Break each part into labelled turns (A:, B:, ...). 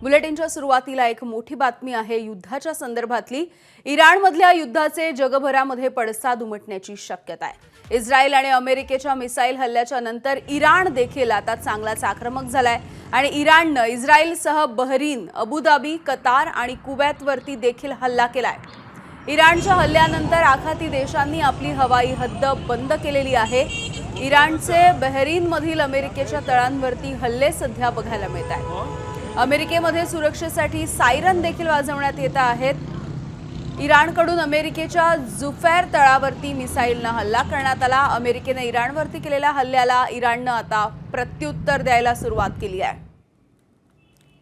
A: बुलेटिनच्या सुरुवातीला एक मोठी बातमी आहे युद्धाच्या संदर्भातली। इराणमधल्या युद्धाचे जगभरामध्ये पडसाद उमटण्याची शक्यता आहे। इस्रायल आणि अमेरिकेच्या मिसाईल हल्ल्याच्या नंतर इराण देखील आता चांगलाच आक्रमक झालाय आणि इराणने इस्रायलसह बहरीन, अबुधाबी, कतार आणि कुवैतवरती देखील हल्ला केलाय। इराणच्या हल्ल्यानंतर आखाती देशांनी आपली हवाई हद्द बंद केलेली आहे। इराणचे बहरीनमधील अमेरिकेच्या तळांवरती हल्ले सध्या बघायला मिळत आहेत। अमेरिकेमध्ये सुरक्षेसाठी सायरन देखील वाजवण्यात येत आहेत। इराणकडून अमेरिकेच्या जुफैर तळावरती मिसाईलने हल्ला करण्यात आला। अमेरिकेने इराणवरती केलेल्या हल्ल्याला इराणने आता प्रत्युत्तर द्यायला सुरुवात केली आहे।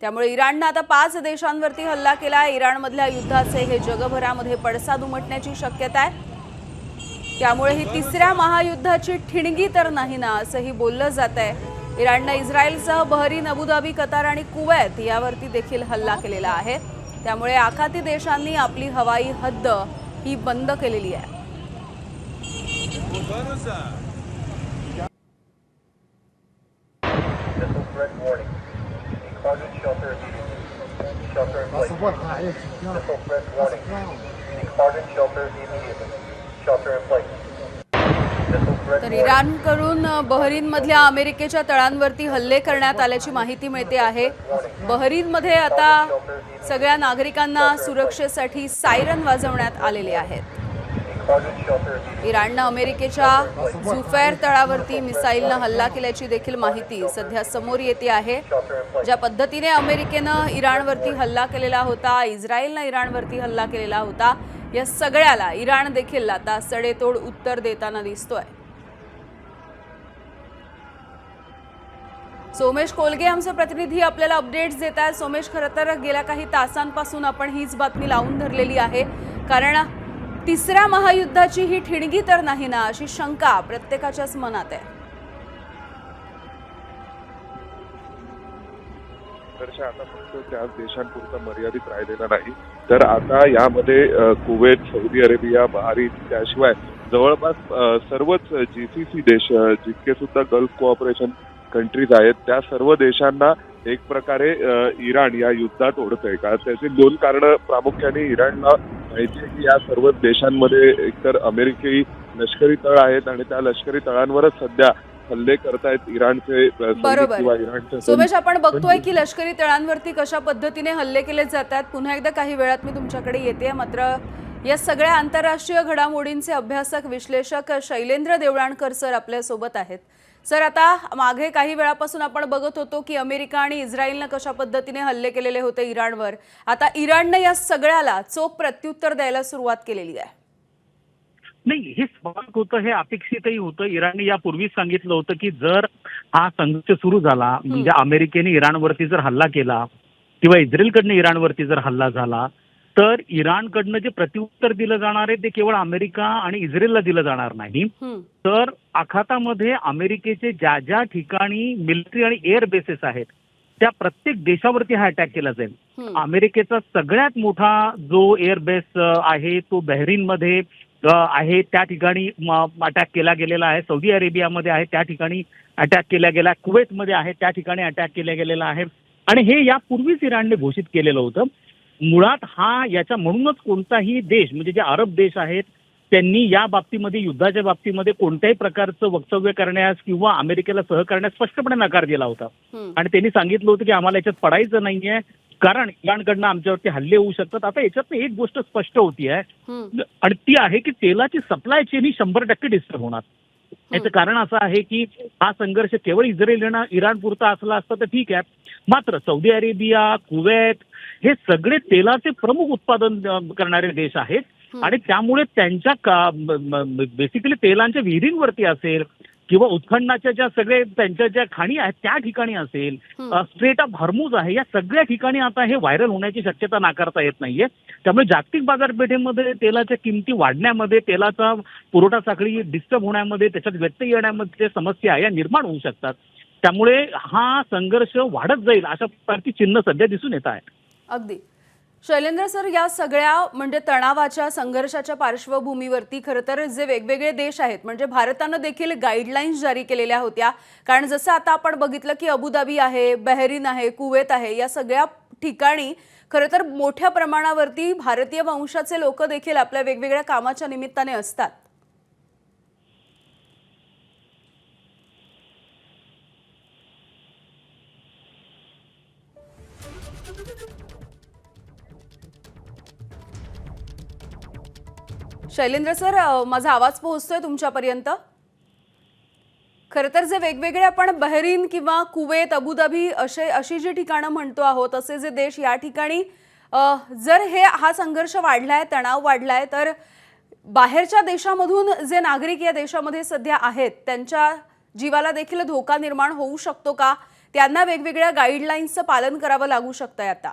A: त्यामुळे इराणने आता 5 देशांवरती हल्ला केला। इराणमधल्या युद्धाचे हे जगभरामध्ये पडसाद उमटण्याची शक्यता आहे। त्यामुळे ही तिसऱ्या महायुद्धाची ठिणगी तर नाही ना असंही बोललं जात आहे। इराणने इस्रायलसह बहरीन, अबुधाबी, कतार आणि कुवैत यावरती देखील हल्ला केलेला आहे। त्यामुळे आखाती देशांनी आपली हवाई हद्द ही बंद केलेली आहे। तर इराणकडून बहरीनमधल्या अमेरिकेच्या तळांवरती हल्ले करण्यात आल्याची माहिती मिळते आहे। बहरीनमध्ये आता सगळ्या नागरिकांना सुरक्षेसाठी सायरन वाजवण्यात आलेले आहेत। इराणने अमेरिकेच्या जुफैर तळावरती मिसाईलने हल्ला केल्याची देखील माहिती सध्या समोर येते आहे। ज्या पद्धतीने अमेरिकेने इराणवरती हल्ला केलेला होता, इस्रायलने इराणवरती हल्ला केलेला होता, या सगळ्याला इराण देखील आता सडेतोड उत्तर देताना दिसतोय। सोमेश कोलगे आमचे प्रतिनिधी आपल्याला अपडेट्स देत आहेत। सोमेश, खरं तर गेल्या काही तासांपासून आपण हीच बातमी लावून धरलेली आहे, कारण तिसऱ्या महायुद्धाची ही ठिणगी तर नाही ना अशी शंका प्रत्येकाच्याच मनात आहे।
B: आता फक्त त्याच देशांपुरता मर्यादित राहिलेला नाही, तर आता यामध्ये कुवेत, सौदी अरेबिया, बहरीन त्याशिवाय जवळपास सर्वच जीसीसी देश, जितके सुद्धा गल्फ कोऑपरेशन कंट्रीज आहेत, त्या सर्व देशांना एक प्रकारे इराण या युद्धात ओढतंय का? त्याची 2 कारणं प्रामुख्याने इराणला माहिती आहे की या सर्व देशांमध्ये एकतर अमेरिकी लष्करी तळ आहेत आणि त्या लष्करी तळांवरच सध्या हल्ले करतायत इराणचे किंवा इराणचे।
A: सोमेश, आपण बघतोय की लष्करी तळांवरती कशा पद्धतीने हल्ले केले जातात। पुन्हा एकदा काही वेळात मी तुमच्याकडे येते, मात्र या सगळ्या आंतरराष्ट्रीय घडामोडींचे अभ्यासक, विश्लेषक शैलेंद्र देवळाणकर सर आपल्या सोबत आहेत। सर, आता मागे काही वेळापासून आपण बघत होतो की अमेरिका आणि इस्रायलने कशा पद्धतीने हल्ले केलेले होते इराणवर। आता इराणने या सगळ्याला चोख प्रत्युत्तर द्यायला सुरुवात केलेली आहे।
C: नाही, हे स्वाभाविक होतं, हे अपेक्षितही होतं। इराणने यापूर्वीच सांगितलं होतं की जर हा संघर्ष सुरू झाला, म्हणजे अमेरिकेने इराणवरती जर हल्ला केला किंवा इस्रायलकडनं इराणवरती जर हल्ला झाला, तर इराणकडनं जे प्रत्युत्तर दिलं जाणार आहे ते केवळ अमेरिका आणि इस्रायलला दिलं जाणार नाही, तर आखातामध्ये अमेरिकेचे ज्या ज्या ठिकाणी मिलिटरी आणि एअर बेसेस आहेत त्या प्रत्येक देशावरती हा अटॅक केला जाईल। अमेरिकेचा सगळ्यात मोठा जो एअर बेस आहे तो बहरीनमध्ये आहे, त्या ठिकाणी अटॅक केला गेलेला आहे। सौदी अरेबियामध्ये आहे, त्या ठिकाणी अटॅक केला गेला। कुवेतमध्ये आहे, त्या ठिकाणी अटॅक केला गेलेला आहे आणि हे यापूर्वीच इराणने घोषित केलेलं होतं। मुळात हा याच्या म्हणूनच कोणताही देश, म्हणजे जे अरब देश आहेत, त्यांनी या बाबतीमध्ये, युद्धाच्या बाबतीमध्ये कोणत्याही प्रकारचं वक्तव्य करण्यास किंवा अमेरिकेला सहकार्यास स्पष्टपणे नकार दिला होता आणि त्यांनी सांगितलं होतं की आम्हाला याच्यात पडायचं नाहीये, कारण इराणकडनं आमच्यावरती हल्ले होऊ शकतात। आता याच्यात एक गोष्ट स्पष्ट होती आहे आणि ती आहे की तेलाची सप्लाय चेन ही 100% डिस्टर्ब होणार। याचं कारण असं आहे की हा संघर्ष केवळ इराण पुरता असला असता तर ठीक आहे, मात्र सौदी अरेबिया, कुवेत हे सगळे तेलाचे प्रमुख उत्पादन करणारे देश आहेत आणि त्यामुळे त्यांच्या बेसिकली तेलांच्या विहिरींवरती असेल किंवा उत्खननाच्या ज्या सगळे त्यांच्या ज्या खाणी आहेत त्या ठिकाणी असेल, स्ट्रेट ऑफ हॉर्मुझ आहे, या सगळ्या ठिकाणी आता हे व्हायरल होण्याची शक्यता नाकारता येत नाहीये। त्यामुळे जागतिक बाजारपेठेमध्ये तेलाच्या किमती वाढण्यामध्ये, तेलाचा पुरवठा साखळी डिस्टर्ब होण्यामध्ये, त्याच्यात व्यत्यय येण्यामध्ये समस्या या निर्माण होऊ शकतात। त्यामुळे हा संघर्ष वाढत जाईल अशा प्रकारची चिन्ह सध्या दिसून येत आहे।
A: अगदी शैलेंद्र सर, या सगळ्या म्हणजे तणावाच्या संघर्षाच्या पार्श्वभूमीवरती खरं तर जे वेगवेगळे देश आहेत म्हणजे भारतानं देखील गाईडलाईन्स जारी केलेल्या होत्या. कारण जसं आता आपण बघितलं की अबुधाबी आहे, बहरीन आहे, कुवेत आहे, या सगळ्या ठिकाणी खरं तर मोठ्या प्रमाणावरती भारतीय वंशाचे लोक देखील आपल्या वेगवेगळ्या कामाच्या निमित्ताने असतात. शैलेंद्र सर, माझा आवाज पोहोचतोय तुमच्यापर्यंत? खरं तर जे वेगवेगळे आपण बहरीन किंवा कुवेत, अबुधाबी अशी जी ठिकाणं म्हणतो आहोत, असे जे देश या ठिकाणी जर हा संघर्ष वाढलाय, तणाव वाढलाय, तर बाहेरच्या देशामधून जे नागरिक या देशामध्ये सध्या आहेत त्यांच्या जीवाला देखील धोका निर्माण होऊ शकतो का? त्यांना वेगवेगळ्या गाईडलाईन्सचं पालन करावं लागू शकतंय आता.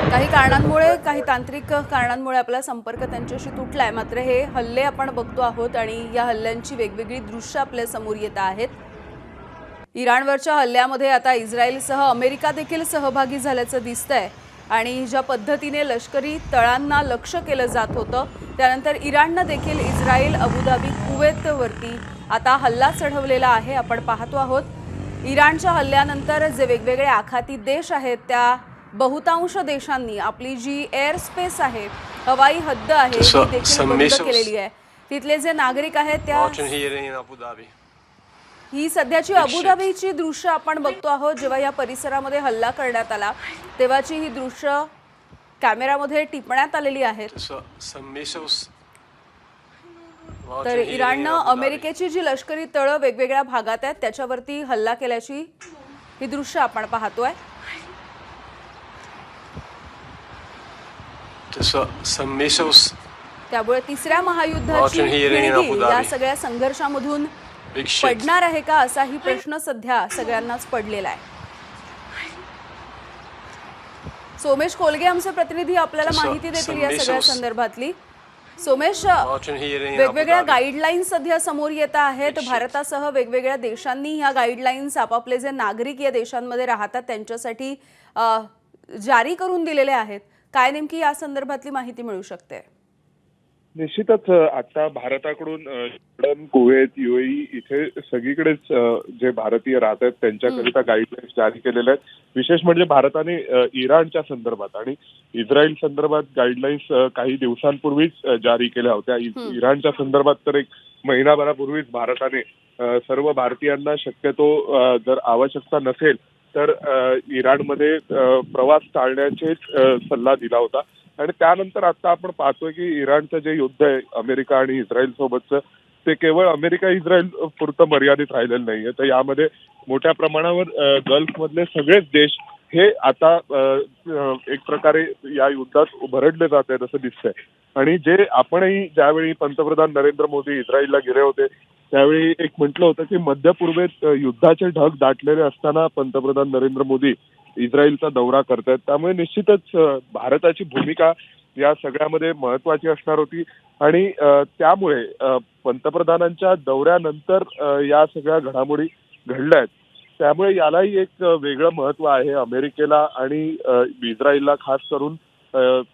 A: काही कारणांमुळे, काही तांत्रिक कारणांमुळे आपला संपर्क त्यांच्याशी तुटलाय. मात्र हे हल्ले आपण बघतो आहोत आणि या हल्ल्यांची वेगवेगळी दृश्य आपल्या समोर येत आहेत. इराणवरच्या हल्ल्यामध्ये आता इस्रायलसह अमेरिका देखील सहभागी झाल्याचं दिसतंय आणि ज्या पद्धतीने लष्करी तळांना लक्ष्य केलं जात होतं, त्यानंतर इराणनं देखील इस्रायल, अबुधाबी, कुवेतवरती आता हल्ला चढवलेला आहे. आपण पाहतो आहोत इराणच्या हल्ल्यानंतर जे वेगवेगळे आखाती देश आहेत त्या बहुतांश देशांनी आपली जी एअर स्पेस आहे, हवाई हद्द आहे, ती देखील बंद केलेली आहे. तिथले जे नागरिक आहेत त्या ही सध्याची अबुधाबीची दृश्य आपण बघतो आहोत. जेव्हा या परिसरामध्ये हल्ला करण्यात आला तेव्हाची ही दृश्य कॅमेरामध्ये टिपण्यात आलेली आहेत. तर इराणनं अमेरिकेची जी लष्करी तळं वेगवेगळ्या भागात आहेत त्याच्यावरती हल्ला केल्याची ही दृश्य आपण पाहतोय. त्यामुळे तिसऱ्या महायुद्धाची खिळगी या सगळ्या संघर्षामधून पडणार आहे का, असाही प्रश्न सध्या सगळ्यांनाच पडलेला आहे. सोमेश कोलगे आमचे प्रतिनिधी आपल्याला माहिती देतील या सगळ्या संदर्भातली. सोमेश, वेगवेगळ्या गाईडलाईन्स सध्या समोर येत आहेत. भारतासह वेगवेगळ्या देशांनी ह्या गाईडलाईन्स आपापले जे नागरिक या देशांमध्ये राहतात त्यांच्यासाठी जारी करून दिलेल्या आहेत. काय नेमकी या संदर्भातली माहिती मिळू शकते?
B: निश्चितच आता भारताकडून जॉर्डन, कुवेत, युएई इथे सगळीकडेच जे भारतीय राहत आहेत त्यांच्याकरिता गाईडलाईन्स जारी केलेल्या आहेत. विशेष म्हणजे भारताने इराणच्या संदर्भात आणि इस्रायल संदर्भात गाईडलाईन्स काही दिवसांपूर्वीच जारी केल्या होत्या. इराणच्या संदर्भात तर एक महिनाभरापूर्वीच भारताने सर्व भारतीयांना शक्यतो जर आवश्यकता नसेल तर इराणमध्ये प्रवास टाळण्याचेच सल्ला दिला होता. आणि त्यानंतर आता आपण पाहतोय की इराणचं जे युद्ध आहे अमेरिका आणि इस्रायल सोबतचं, ते केवळ अमेरिका इस्रायल पुरतं मर्यादित राहिलेलं नाहीये. तर यामध्ये मोठ्या प्रमाणावर गल्फमधले सगळेच देश हे आता एक प्रकारे या युद्धात भरडले जात आहेत असं दिसतंय. आणि जे आपणही ज्यावेळी पंतप्रधान नरेंद्र मोदी इस्रायलला गेले होते त्यावेळी एक म्हटलं होतं की मध्य पूर्वेत युद्धाचे ढग दाटलेले असताना पंतप्रधान नरेंद्र मोदी इस्रायलचा दौरा करतायत. त्यामुळे निश्चितच भारताची भूमिका या सगळ्यामध्ये महत्वाची असणार होती. आणि त्यामुळे पंतप्रधानांच्या दौऱ्यानंतर या सगळ्या घडामोडी घडल्या आहेत. त्यामुळे यालाही एक वेगळं महत्व आहे. अमेरिकेला आणि इस्रायलला खास करून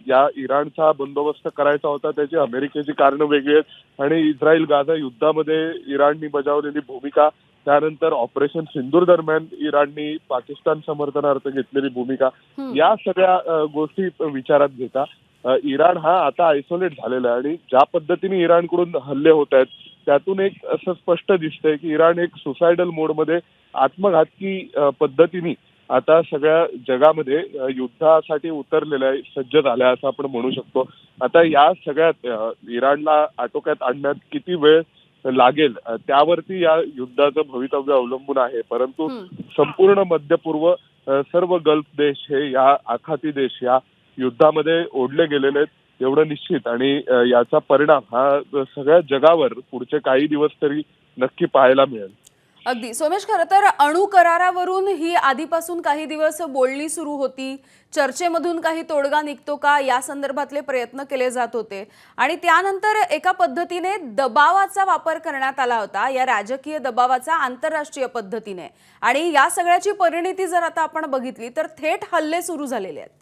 B: या इराणचा बंदोबस्त करायचा होता, त्याची अमेरिकेची कारणं वेगळी आहेत. आणि इस्रायल गाझा युद्धामध्ये इराणनी बजावलेली भूमिका, त्यानंतर ऑपरेशन सिंदूर दरम्यान इराणनी पाकिस्तान समर्थनार्थ घेतलेली भूमिका, या सगळ्या गोष्टी विचारात घेता इराण हा आता आयसोलेट झालेला आहे. आणि ज्या पद्धतीने इराणकडून हल्ले होत आहेत त्यातून एक असं स्पष्ट दिसतंय की इराण एक सुसायडल मोडमध्ये आत्मघातकी पद्धतीने आता सगळ्या जगामध्ये युद्धासाठी उतरलेल्या आहे, सज्ज झाल्या असं आपण म्हणू शकतो. आता या सगळ्यात इराणला आटोक्यात आणण्यात किती वेळ लागेल त्यावरती या युद्धाचं भवितव्य अवलंबून आहे. परंतु संपूर्ण मध्य पूर्व सर्व गल्फ देश हे या आखाती देश या युद्धामध्ये ओढले गेलेले आहेत एवढं निश्चित. आणि याचा परिणाम हा सगळ्या जगावर पुढचे काही दिवस तरी नक्की पाहायला मिळेल.
A: अगदी सोमेश, खरं तर अणु करारावरून ही आधीपासून काही दिवस बोलणी सुरू होती. चर्चेमधून काही तोडगा निघतो का या संदर्भातले प्रयत्न केले जात होते आणि त्यानंतर एका पद्धतीने दबावाचा वापर करण्यात आला होता, या राजकीय दबावाचा आंतरराष्ट्रीय पद्धतीने. आणि या सगळ्याची परिणिती जर आता आपण बघितली तर थेट हल्ले सुरू झालेले आहेत.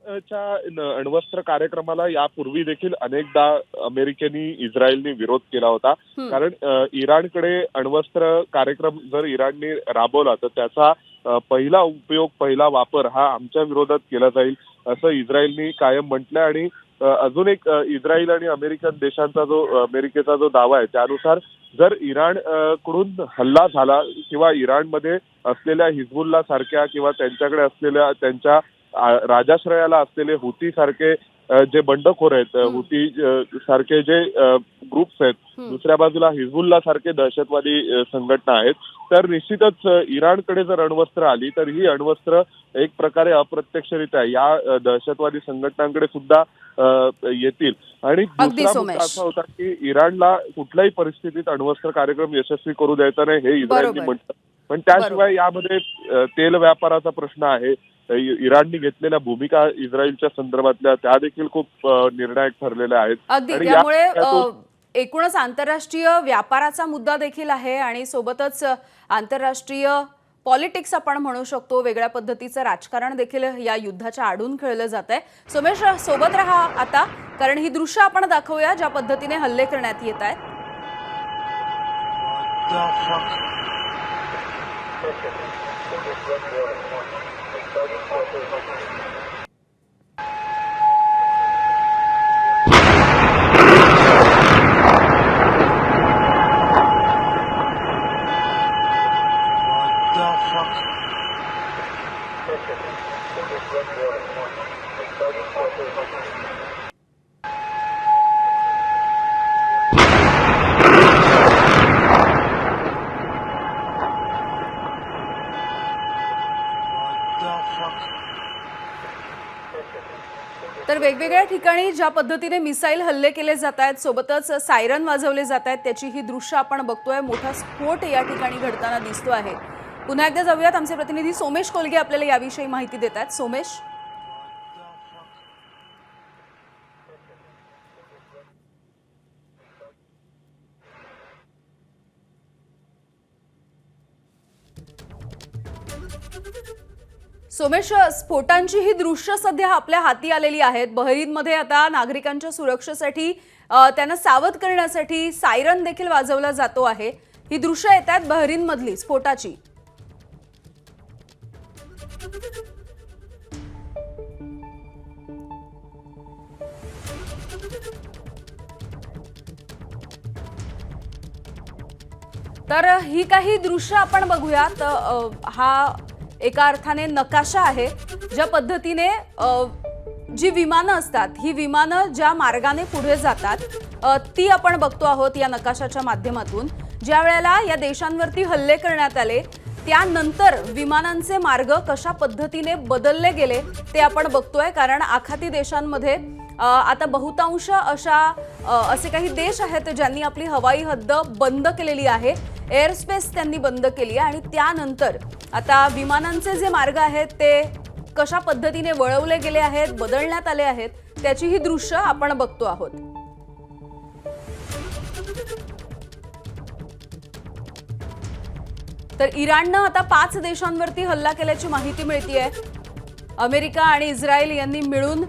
B: अण्वस्त्र कार्यक्रमाला यापूर्वी देखील अनेकदा अमेरिकेने इस्रायलने विरोध केला होता. कारण इराणकडे अण्वस्त्र कार्यक्रम जर इराणने राबवला तर त्याचा पहिला उपयोग, पहिला वापर हा आमच्या विरोधात केला जाईल असं इस्रायलने कायम म्हटलंय. आणि अजून एक इस्रायल आणि अमेरिकन देशांचा अमेरिकेचा जो दावा आहे त्यानुसार जर इराण कडून हल्ला झाला किंवा इराणमध्ये असलेल्या हिजबुल्ला सारख्या किंवा त्यांच्याकडे असलेल्या त्यांच्या राजाश्रयाला असलेले हुती सारखे जे बंडखोर आहेत, हुती सारखे जे ग्रुप्स आहेत, दुसऱ्या बाजूला हिजबुल्ला सारखे दहशतवादी संघटना आहेत, तर निश्चितच इराणकडे जर अण्वस्त्र आली तर ही अण्वस्त्र एक प्रकारे अप्रत्यक्षरित्या या दहशतवादी संघटनांकडे सुद्धा येतील. आणि दुसरा मुद्दा असा होता की इराणला कुठल्याही परिस्थितीत अण्वस्त्र कार्यक्रम यशस्वी करू द्यायचा नाही हे इस्रायलने म्हटलं. पण त्याशिवाय यामध्ये तेल व्यापाराचा प्रश्न आहे. इराणने घेतलेल्या भूमिका इस्रायलच्या संदर्भातल्या त्या देखील खूप निर्णायक ठरलेल्या आहेत.
A: अगदी, त्यामुळे एकूणच आंतरराष्ट्रीय व्यापाराचा मुद्दा देखील आहे आणि सोबतच आंतरराष्ट्रीय पॉलिटिक्स आपण म्हणू शकतो, वेगळ्या पद्धतीचं राजकारण देखील या युद्धाच्या आडून खेळलं जात आहे. सोमेश, सोबत राहा आता, कारण ही दृश्य आपण दाखवूया ज्या पद्धतीने हल्ले करण्यात येत आहेत. तर वेगवेगळ्या ठिकाणी ज्या पद्धतीने मिसाईल हल्ले केले जात आहेत, सोबतच सायरन वाजवले जात आहेत, त्याची ही दृश्य आपण बघतोय. मोठा स्फोट या ठिकाणी घडताना दिसतो आहे. पुन्हा एकदा जाऊयात, आमचे प्रतिनिधी सोमेश कोलगे आपल्याला याविषयी माहिती देत आहेत. सोमेश, सोमेश, स्फोटांची ही दृश्य सध्या आपल्या हाती आलेली आहेत. बहरीनमध्ये आता नागरिकांच्या सुरक्षेसाठी त्यांना सावध करण्यासाठी सायरन देखील वाजवला जातो आहे. ही दृश्य येत आहेत बहरीनमधली स्फोटाची. तर ही काही दृश्य आपण बघूयात. हा एका अर्थाने नकाशा आहे ज्या पद्धतीने जी विमानं असतात, ही विमानं ज्या मार्गाने पुढे जातात ती आपण बघतो आहोत या नकाशाच्या माध्यमातून. ज्या वेळेला या देशांवरती हल्ले करण्यात आले त्यानंतर विमानांचे मार्ग कशा पद्धतीने बदलले गेले ते आपण बघतोय. कारण आखाती देशांमध्ये आता बहुतांश असे काही देश आहेत ज्यांनी आपली हवाई हद्द बंद केलेली आहे, एअर स्पेस त्यांनी बंद केली आहे. आणि त्यानंतर आता विमानांचे जे मार्ग आहेत ते कशा पद्धतीने वळवले गेले आहेत, बदलण्यात आले आहेत, त्याची ही दृश्य आपण बघतो आहोत. तर इराणनं आता 5 देशांवरती हल्ला केल्याची माहिती मिळतेय. अमेरिका आणि इस्रायल यांनी मिळून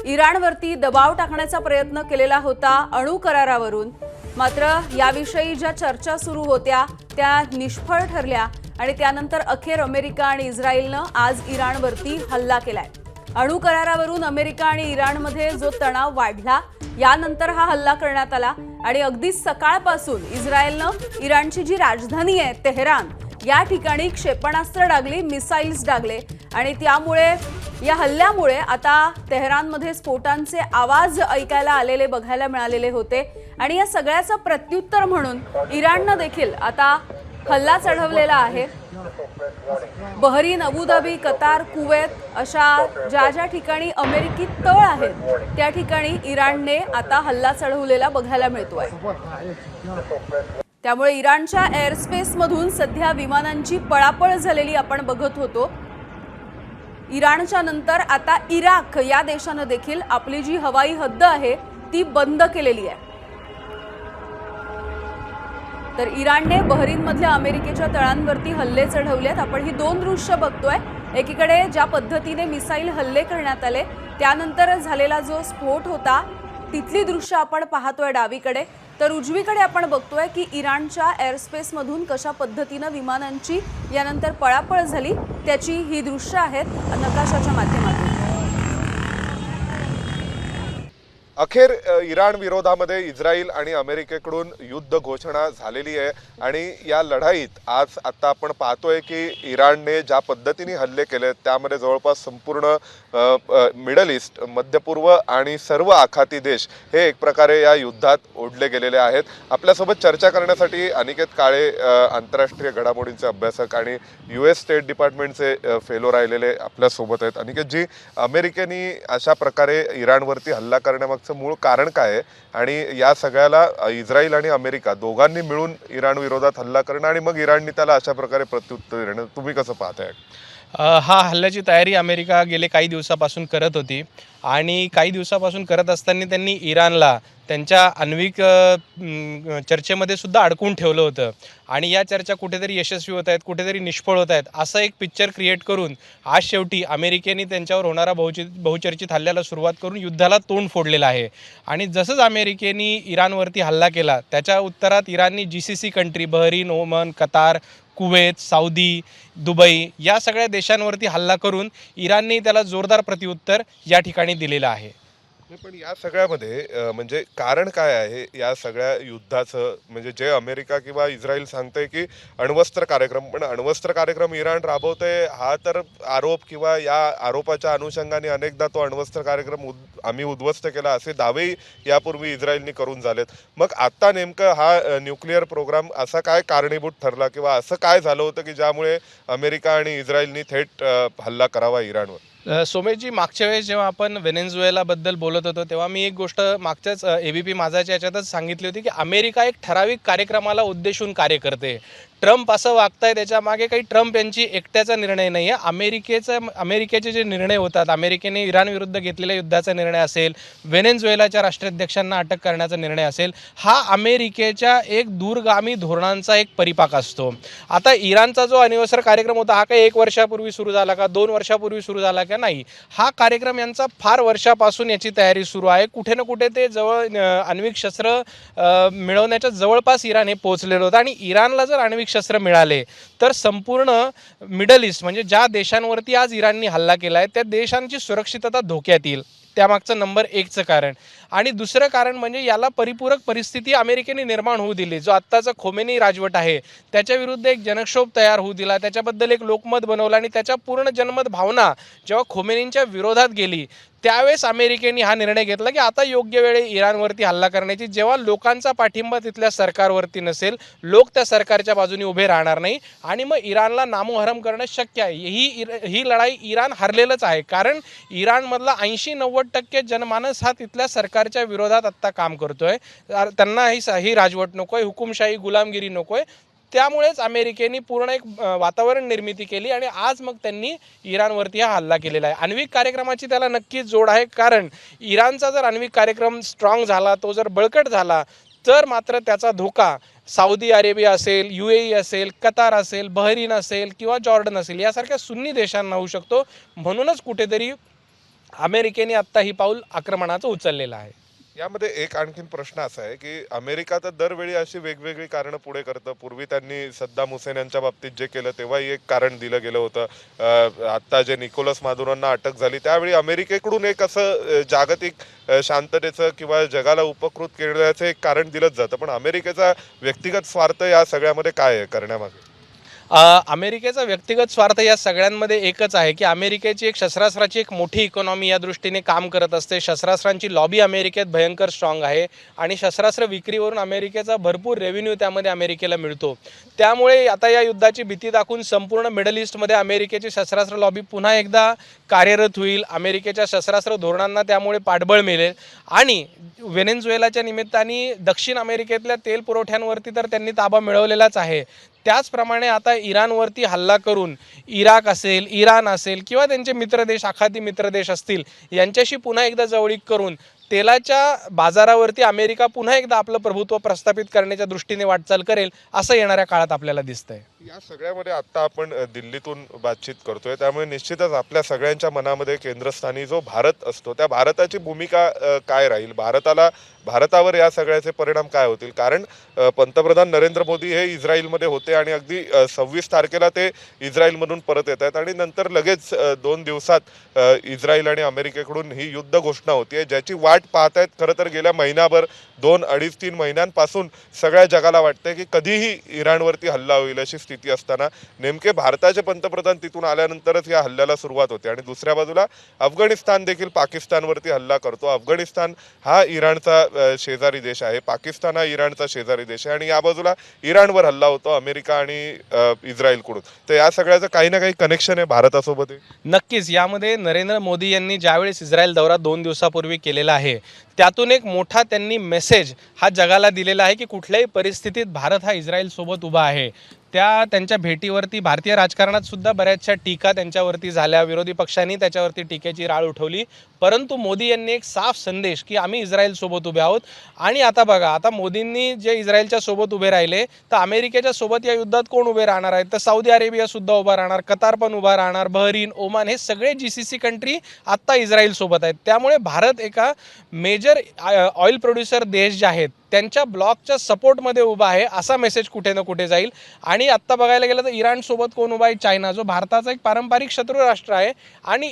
A: इराणवरती दबाव टाकण्याचा प्रयत्न केलेला होता अणु करारावरून. मात्र याविषयी ज्या चर्चा सुरू होत्या त्या निष्फळ ठरल्या आणि त्यानंतर अखेर अमेरिका आणि इस्रायलनं आज इराणवरती हल्ला केलाय. अणु करारावरून अमेरिका आणि इराणमध्ये जो तणाव वाढला यानंतर हा हल्ला करण्यात आला. आणि अगदी सकाळपासून इस्रायलनं इराणची जी राजधानी आहे तेहरान या ठिकाणी क्षेपणास्त्र डागली, मिसाईल्स डागले. आणि त्यामुळे या हल्ल्यामुळे आता तेहरानमध्ये स्फोटांचे आवाज ऐकायला आलेले बघायला मिळालेले होते. आणि या सगळ्याचं प्रत्युत्तर म्हणून इराणनं देखील आता हल्ला चढवलेला आहे. बहरीन, अबुधाबी, कतार, कुवेत अशा ज्या ठिकाणी अमेरिकी तळ आहेत त्या ठिकाणी इराणने आता हल्ला चढवलेला बघायला मिळतोय. त्यामुळे इराणच्या एअरस्पेसमधून सध्या विमानांची पळापळ झालेली आपण बघत होतो. इराणच्या नंतर आता इराक या देशानं देखील आपली जी हवाई हद्द आहे ती बंद केलेली आहे. तर इराणने बहरीनमधल्या अमेरिकेच्या तळांवरती हल्ले चढवलेत. आपण ही दोन दृश्य बघतोय. एकीकडे ज्या पद्धतीने मिसाईल हल्ले करण्यात आले त्यानंतर झालेला जो स्फोट होता तिथली दृश्य आपण पाहतोय डावीकडे. तर उजवीकडे आपण बघतोय की इराणच्या एअरस्पेसमधून कशा पद्धतीनं विमानांची यानंतर पळापळ झाली त्याची ही दृश्य आहेत नकाशाच्या माध्यमातून.
B: अखेर इराण विरोधामध्ये इस्रायल आणि अमेरिकेकडून युद्ध घोषणा झालेली आहे आणि या लढाईत आज आता आपण पाहतोय की इराणने ज्या पद्धतीने हल्ले केले त्यामध्ये जवळपास संपूर्ण मिडल ईस्ट, मध्य पूर्व आणि सर्व आखाती देश हे एक प्रकारे या युद्धात ओढले गेलेले आहेत. आपल्यासोबत चर्चा करण्यासाठी अनिकेत काळे आंतरराष्ट्रीय घडामोडींचे अभ्यासक आणि US स्टेट डिपार्टमेंटचे फेलो राहिलेले आपल्यासोबत आहेत. अनिकेतजी, अमेरिकेने अशा प्रकारे इराणवरती हल्ला करण्यामागचं मूळ कारण काय आहे आणि या सगळ्याला इस्रायल आणि अमेरिका दोघांनी मिळून इराण विरोधात हल्ला करणं आणि मग इराणने त्याला अशा प्रकारे प्रत्युत्तर देणं तुम्ही कसं पाहताय?
D: हा हल्ल्याची तयारी अमेरिका गेले काही दिवसापासून करत होती आणि काही दिवसापासून करत असताना त्यांनी इराणला त्यांच्या आण्विक चर्चेमध्ये सुद्धा अडकून ठेवलं होतं आणि या चर्चा कुठेतरी यशस्वी होत आहेत, कुठेतरी निष्फळ होत आहेत असं एक पिक्चर क्रिएट करून आज शेवटी अमेरिकेने त्यांच्यावर होणारा बहुचर्चित हल्ल्याला सुरुवात करून युद्धाला तोंड फोडलेलं आहे. आणि जसंच अमेरिकेने इराणवरती हल्ला केला त्याच्या उत्तरात इराणनी GCC country Bahrain, Oman, Qatar, Kuwait, Saudi, Dubai या सगळ्या देशांवरती हल्ला करून इराणने त्याला जोरदार प्रत्युत्तर या ठिकाणी दिलेलं आहे.
B: पण या सगळ्यामध्ये म्हणजे कारण काय आहे या सगळ्या युद्धाचं? म्हणजे जे अमेरिका किंवा इस्रायल सांगतंय की अण्वस्त्र कार्यक्रम, पण अण्वस्त्र कार्यक्रम इराण राबवतंय हा तर आरोप, किंवा या आरोपाच्या अनुषंगाने अनेकदा तो अण्वस्त्र कार्यक्रम आम्ही उद्ध्वस्त केला असे दावेही यापूर्वी इस्रायलने करून झालेत. मग आता नेमकं हा न्यूक्लिअर प्रोग्राम असा काय कारणीभूत ठरला किंवा असं काय झालं होतं की ज्यामुळे अमेरिका आणि इस्रायलने थेट हल्ला करावा इराणवर?
D: सोमेशजी, मागच्या वेळेस जेव्हा आपण व्हेनेझुएलाबद्दल बोलत होतो तेव्हा मी एक गोष्ट मागच्याच ABP माझाच्या याच्यातच सांगितली होती की अमेरिका एक ठराविक कार्यक्रमाला उद्देशून कार्य करते. ट्रम्प असं वागताय त्याच्या मागे काही ट्रम्प यांची एकट्याचा निर्णय नाही आहे. अमेरिकेचे जे निर्णय होतात, अमेरिकेने इराण विरुद्ध घेतलेल्या युद्धाचा निर्णय असेल, व्हेनेझुएलाच्या राष्ट्राध्यक्षांना अटक करण्याचा निर्णय असेल, हा अमेरिकेच्या एक दूरगामी धोरणांचा एक परिपाक असतो. आता इराणचा जो अनिवर्सरी कार्यक्रम होता हा काही 1 वर्षापूर्वी सुरू झाला का, 2 वर्षापूर्वी सुरू झाला का? नाही, हा कार्यक्रम यांचा फार वर्षापासून याची तयारी सुरू आहे. कुठे ना कुठे ते आण्विक शस्त्र मिळवण्याच्या जवळपास इराण हे पोहोचलेलं होतं आणि इराणला जर आण्विक शस्त्र मिळाले तर संपूर्ण मिडल ईस्ट म्हणजे ज्या देशांवरती आज इराणने हल्ला केला आहे त्या देशांची सुरक्षितता धोक्यात येईल. त्यामागचं नंबर 1चं कारण. आणि दुसरं कारण म्हणजे याला परिपूरक परिस्थिती अमेरिकेने निर्माण होऊ दिली. जो आत्ताचा खोमेनी राजवट आहे त्याच्या विरुद्ध एक जनक्षोभ तयार होऊ दिला, त्याच्याबद्दल एक लोकमत बनवलं आणि त्याच्या पूर्ण जनमत भावना जेव्हा खोमेनींच्या विरोधात गेली त्यावेळेस अमेरिकेने हा निर्णय घेतला की आता योग्य वेळी इराणवरती हल्ला करण्याची. जेव्हा लोकांचा पाठिंबा तिथल्या सरकारवरती नसेल, लोक त्या सरकारच्या बाजूने उभे राहणार नाही आणि मग इराणला नामोहरम करणं शक्य आहे. ही लढाई इराण हरलेलंच आहे, कारण इराणमधला 80-90% जनमानस हा तिथल्या सरकारच्या विरोधात आत्ता काम करतोय. त्यांना ही राजवट नकोय, हुकुमशाही, गुलामगिरी नकोय. त्यामुळेच अमेरिकेने पूर्ण एक वातावरण निर्मिती केली आणि आज मग त्यांनी इराणवरती हा हल्ला केलेला आहे. आण्विक कार्यक्रमाची त्याला नक्कीच जोड आहे, कारण इराणचा जर आण्विक कार्यक्रम स्ट्रॉंग झाला, तो जर बळकट झाला तर मात्र त्याचा धोका सौदी अरेबिया असेल, UAE असेल, कतार असेल, बहरीन असेल किंवा जॉर्डन असेल यासारख्या सुन्नी देशांना होऊ शकतो. म्हणूनच कुठेतरी अमेरिकेने आत्ता ही पाऊल आक्रमणाचं उचललेलं आहे.
B: यामध्ये एक आणखीन प्रश्न असा आहे की अमेरिका तर दरवेळी अशी वेगवेगळी कारणं पुढे करतं. पूर्वी त्यांनी सद्दाम हुसेन यांच्या बाबतीत जे केलं तेव्हाही एक कारण दिलं गेलं होतं. आत्ता जे निकोलस मादुरोंना अटक झाली त्यावेळी अमेरिकेकडून एक असं जागतिक शांततेचं किंवा जगाला उपकृत करण्याचं एक कारण दिलंच जातं. पण अमेरिकेचा व्यक्तिगत स्वार्थ या सगळ्यामध्ये काय आहे करण्यामागे?
D: अमेरिकेचा व्यक्तिगत स्वार्थ या सगळ्यांमध्ये एकच आहे की अमेरिकेची एक शस्त्रास्त्राची एक मोठी इकॉनॉमी या दृष्टीने काम करत असते. शस्त्रास्त्रांची लॉबी अमेरिकेत भयंकर स्ट्रॉंग आहे आणि शस्त्रास्त्र विक्रीवरून अमेरिकेचा भरपूर रेव्हेन्यू त्यामध्ये अमेरिकेला मिळतो. त्यामुळे आता या युद्धाची भीती दाखवून संपूर्ण मिडल ईस्टमध्ये अमेरिकेची शस्त्रास्त्र लॉबी पुन्हा एकदा कार्यरत होईल. अमेरिकेच्या शस्त्रास्त्र धोरणांना त्यामुळे पाठबळ मिळेल आणि व्हेनेझुएलाच्या निमित्ताने दक्षिण अमेरिकेतल्या तेल पुरवठ्यांवरती तर त्यांनी ताबा मिळवलेलाच आहे. त्याचप्रमाणे आता इराणवरती हल्ला करून इराक असेल, इराण असेल किंवा त्यांचे मित्रदेश, आखाती मित्रदेश असतील, यांच्याशी पुन्हा एकदा जवळीक करून तेलाच्या बाजारावरती अमेरिका पुन्हा एकदा आपलं प्रभुत्व प्रस्थापित करण्याच्या दृष्टीने वाटचाल करेल असं येणाऱ्या काळात आपल्याला दिसतंय.
B: या सगळ्यामध्ये आता आपण दिल्लीतून बातचीत करतोय, त्यामुळे निश्चितच आपल्या सगळ्यांच्या मनामध्ये केंद्रस्थानी जो भारत असतो त्या भारताची भूमिका काय राहील, भारतावर या सगळ्याचे परिणाम काय होतील. कारण पंतप्रधान नरेंद्र मोदी हे इस्रायलमध्ये होते आणि अगदी 26 तारखेला ते इस्रायलमधून परत येत आहेत आणि नंतर लगेच 2 दिवसात इस्रायल आणि अमेरिकेकडून ही युद्ध घोषणा होती, ज्याची वाट पाहतायत खरं तर गेल्या महिनाभर, 2, 2.5-3 महिन्यांपासून सगळ्या जगाला वाटतंय की कधीही इराणवरती हल्ला होईल अशी स्थिती असताना नेमके भारताचे पंतप्रधान तिथून आल्यानंतरच या हल्ल्याला सुरुवात होते. आणि दुसऱ्या बाजूला अफगाणिस्तान देखील पाकिस्तानवरती हल्ला करतो. अफगाणिस्तान हा इराणचा शेजारी देश आहे, पाकिस्तान हा इराणचा शेजारी देश आहे आणि या बाजूला इराणवर हल्ला होतो अमेरिका आणि इस्रायलकडून. तर या सगळ्याचं काही ना काही कनेक्शन आहे भारतासोबत.
D: नक्कीच यामध्ये नरेंद्र मोदी यांनी ज्यावेळेस इस्रायल दौरा 2 दिवसापूर्वी केलेला आहे त्यातून एक मोठा त्यांनी मेसेज हा जगाला दिलेला आहे की कुठल्याही परिस्थितीत भारत हा इस्रायलसोबत उभा आहे. त्यांच्या भेटीवरती भारतीय राजकारणात सुद्धा बऱ्याचशा टीका त्यांच्यावरती झाल्या, विरोधी पक्षांनी त्याच्यावरती टीकेची राळ उठवली, परंतु मोदी यांनी एक साफ संदेश की आम्ही इस्रायलसोबत उभे आहोत. आणि आता बघा, आता मोदींनी जे इस्रायलच्या सोबत उभे राहिले तर अमेरिकेच्या सोबत या युद्धात कोण उभे राहणार आहेत, तर सौदी अरेबिया सुद्धा उभा राहणार, कतार पण उभा राहणार, बहरीन, ओमान, हे सगळे GCC कंट्री आत्ता इस्रायलसोबत आहेत. त्यामुळे भारत एका मेजर ऑइल प्रोड्युसर देश जे आहेत त्यांच्या ब्लॉकच्या सपोर्टमध्ये उभा आहे असा मेसेज कुठे ना कुठे जाईल. आणि आत्ता बघायला गेलं तर इराणसोबत कोण उभा आहे, चायना, जो भारताचा एक पारंपरिक शत्रू राष्ट्र आहे, आणि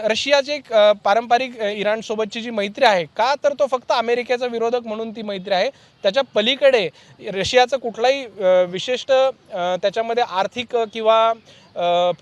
D: रशियाचे एक पारंपरिक इराणसोबतची जी मैत्री आहे, का तर तो फक्त अमेरिकेचा विरोधक म्हणून ती मैत्री आहे, त्याच्या पलीकडे रशियाचं कुठलाही विशिष्ट त्याच्यामध्ये आर्थिक किंवा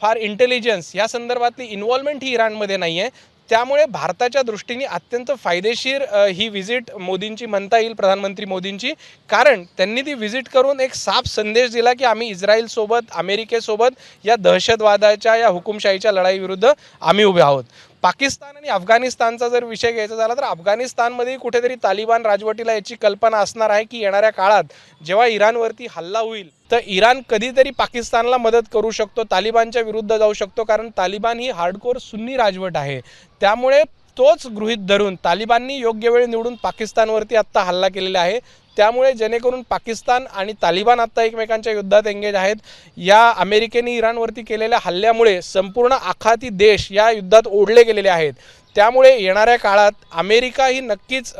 D: फार इंटेलिजन्स या संदर्भातली इन्व्हॉल्वमेंट ही इराणमध्ये नाही आहे. त्यामुळे भारताच्या दृष्टीने अत्यंत फायदेशीर ही व्हिजिट मोदींची म्हणता येईल, प्रधानमंत्री मोदींची, कारण त्यांनी ती व्हिजिट करून एक साफ संदेश दिला की आम्ही इस्रायलसोबत, अमेरिकेसोबत या दहशतवादाच्या, या हुकुमशाहीच्या लढाईविरुद्ध आम्ही उभे आहोत. पाकिस्तान आणि अफगाणिस्तानचा जर विषय घ्यायचा झाला तर अफगाणिस्तानमध्ये कुठेतरी तालिबान राजवटीला याची कल्पना असणार आहे की येणाऱ्या काळात जेव्हा इराणवरती हल्ला होईल तर इराण कधीतरी पाकिस्तानला मदत करू शकतो, तालिबानच्या विरुद्ध जाऊ शकतो, कारण तालिबान ही हार्डकोर सुन्नी राजवट आहे. त्यामुळे तोच गृहीत धरून तालिबाननी योग्य वेळ निवडून पाकिस्तानवरती आत्ता हल्ला केलेला आहे. त्यामुळे जेणेकरून पाकिस्तान आणि तालिबान आत्ता एकमेकांच्या युद्धात एंगेज आहेत. या अमेरिकेने इराणवरती केलेल्या हल्ल्यामुळे संपूर्ण आखाती देश या युद्धात ओढले गेलेले आहेत. त्यामुळे येणाऱ्या काळात अमेरिका ही नक्कीच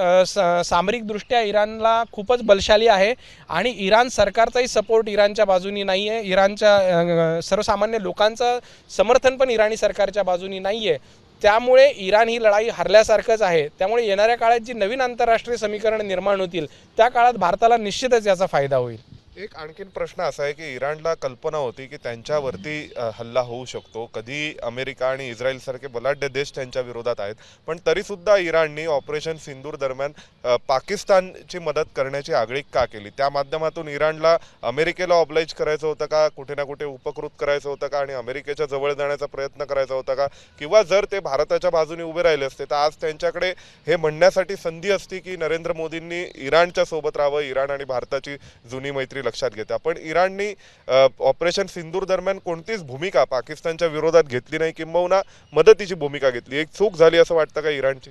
D: सामरिकदृष्ट्या इराणला खूपच बलशाली आहे आणि इराण सरकारचाही सपोर्ट इराणच्या बाजूनी नाही आहे. इराणच्या सर्वसामान्य लोकांचं समर्थन पण इराणी सरकारच्या बाजूनी नाही आहे. त्यामुळे इराण ही लढाई हरल्यासारखंच आहे. त्यामुळे येणाऱ्या काळात जी नवीन आंतरराष्ट्रीय समीकरण निर्माण होतील त्या काळात भारताला निश्चितच याचा फायदा होईल.
B: एक आणखीन प्रश्न असा आहे की इराणला कल्पना होती की त्यांच्यावरती हल्ला होऊ शकतो, कधी अमेरिका आणि इस्रायल सारखे बलाढ्य देश त्यांच्या विरोधात आहेत, पण तरीसुद्धा इराणने ऑपरेशन सिंदूर दरम्यान पाकिस्तानची मदत करण्याची आगळीक का केली? त्या माध्यमातून इराणला अमेरिकेला ऑब्लाइज करायचं होतं का, कुठे ना कुठे उपकृत करायचं होतं का आणि अमेरिकेच्या जवळ जाण्याचा प्रयत्न करायचा होता का? किंवा जर ते भारताच्या बाजूने उभे राहिले असते तर आज त्यांच्याकडे हे म्हणण्यासाठी संधी असती की नरेंद्र मोदींनी इराणच्या सोबत राहावं, इराण आणि भारताची जुनी मैत्री लक्षात घेता. पण इराणनी ऑपरेशन सिंदूर दरम्यान कोणतीच भूमिका पाकिस्तानच्या विरोधात घेतली नाही, किंबहुना मदतीची भूमिका घेतली. एक चूक झाली असं वाटतं का इराणची?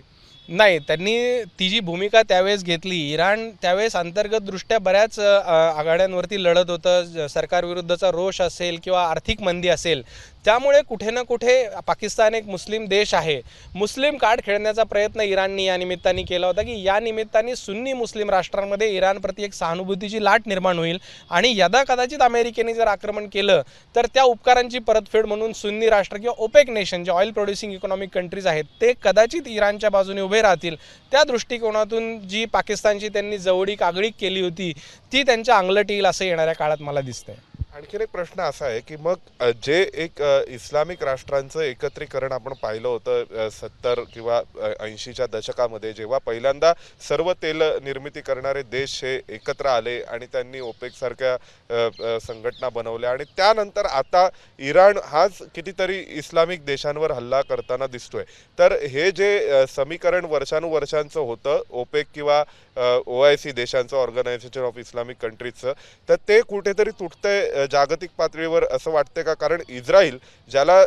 D: नाही, त्यांनी ती जी भूमिका त्यावेळेस घेतली, इराण त्यावेळेस अंतर्गतदृष्ट्या बऱ्याच आघाड्यांवरती लढत होतं, सरकारविरुद्धचा रोष असेल किंवा आर्थिक मंदी असेल, त्यामुळे कुठे ना कुठे पाकिस्तान एक मुस्लिम देश आहे, मुस्लिम कार्ड खेळण्याचा प्रयत्न इराणनी या निमित्ताने केला होता की या निमित्ताने सुन्नी मुस्लिम राष्ट्रांमध्ये इराणप्रती एक सहानुभूतीची लाट निर्माण होईल आणि यदा कदाचित अमेरिकेने जर आक्रमण केलं तर त्या उपकारांची परतफेड म्हणून सुन्नी राष्ट्र किंवा ओपेक नेशन जे ऑइल प्रोड्युसिंग इकॉनॉमिक कंट्रीज आहेत ते कदाचित इराणच्या बाजूने उभे राहतील. त्या दृष्टिकोनातून जी पाकिस्तानची त्यांनी जवळीक आगळीक केली होती ती त्यांच्या अंगलट येईल असं येणाऱ्या काळात मला दिसतंय.
B: आणखीन एक प्रश्न असा आहे की मग जे एक इस्लामिक राष्ट्रांचं एकत्रीकरण आपण पाहिलं होतं 70 किंवा 80च्या दशकामध्ये, जेव्हा पहिल्यांदा सर्व तेल निर्मिती करणारे देश हे एकत्र आले आणि त्यांनी ओपेक सारख्या संघटना बनवल्या, आणि त्यानंतर आता इराण हाच कितीतरी इस्लामिक देशांवर हल्ला करताना दिसतोय. तर हे जे समीकरण वर्षानुवर्षांचं होतं ओपेक किंवा OIC देशांचं, ऑर्गनायझेशन ऑफ इस्लामिक कंट्रीजचं, तर ते कुठेतरी तुटतंय जागतिक पातळीवर असं वाटतंय का? कारण इस्रायल ज्याला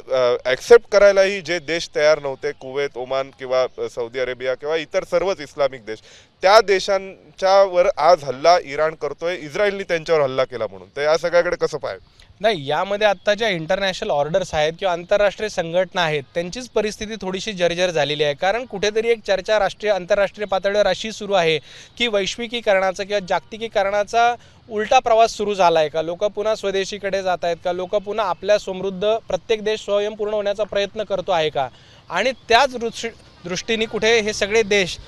B: ॲक्सेप्ट करायलाही जे देश तयार नव्हते, कुवेत, ओमान किंवा सौदी अरेबिया किंवा इतर सर्वच इस्लामिक देश, त्या देशांच्यावर आज हल्ला इराण करतोय, इस्रायलनी त्यांच्यावर हल्ला केला म्हणून. तर या सगळ्याकडे कसं पाहायचं?
D: नाही, यामध्ये आत्ता ज्या इंटरनॅशनल ऑर्डर्स आहेत किंवा आंतरराष्ट्रीय संघटना आहेत त्यांचीच परिस्थिती थोडीशी जर्जर झालेली आहे. कारण कुठेतरी एक चर्चा आंतरराष्ट्रीय पातळीवर अशी सुरू आहे की वैश्विकीकरणाचा किंवा जागतिकीकरणाचा उलटा प्रवास सुरू झाला आहे का? लोक पुन्हा स्वदेशीकडे जात आहेत का? लोक पुन्हा आपल्या समृद्ध प्रत्येक देश स्वयंपूर्ण होण्याचा प्रयत्न करतो आहे का? आणि त्याच दृष्टीने कुठे हे सगळे देश